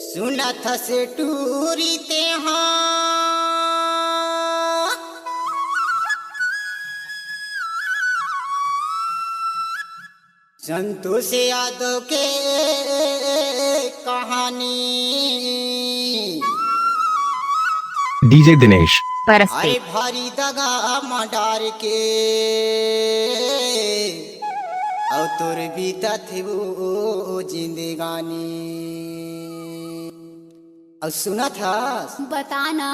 सुना था से टूरी ते हाँ संतोष यादव के कहानी डीजे दिनेश परस्ते अरे भारी दगा मडार के और तोर बीता थे वो जिंदगानी। और सुना था बताना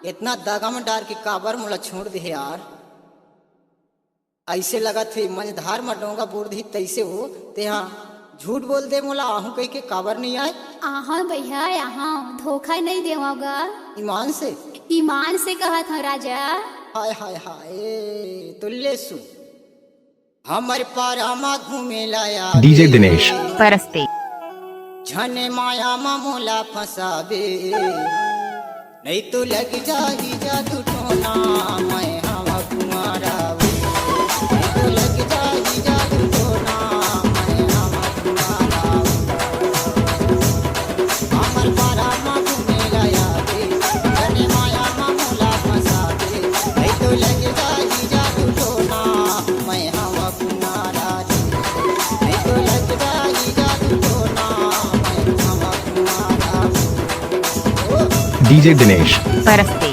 इतना दगा में डार के काबर मोला छोड़ दे यार। ऐसे लगा थे मंझधार में डोंगा बोर दी तैसे हो ते हाँ झूठ बोल दे मोला आहू कह के काबर नहीं आए। आहा भैया यहाँ धोखा नहीं देवागा, ईमान से ईमान से कहा था राजा। हाय हाय हाय तुल्ले सु हमर पारामा घूमे लाया डीजे दिनेश परस्ते झने माया मोला फसाबे नहीं तो लग जाही जादू टोना मैं हम कुमारा नहीं तो लग जाही जादू टोना मैं हम कुमारा हमर पारामा घूमे लाया झने माया मोला फसाबे नहीं तो लग जाही जादू टोना मैं हम कुमारा नहीं तो लग जाही जादू टोना डीजे दिनेश परस्ते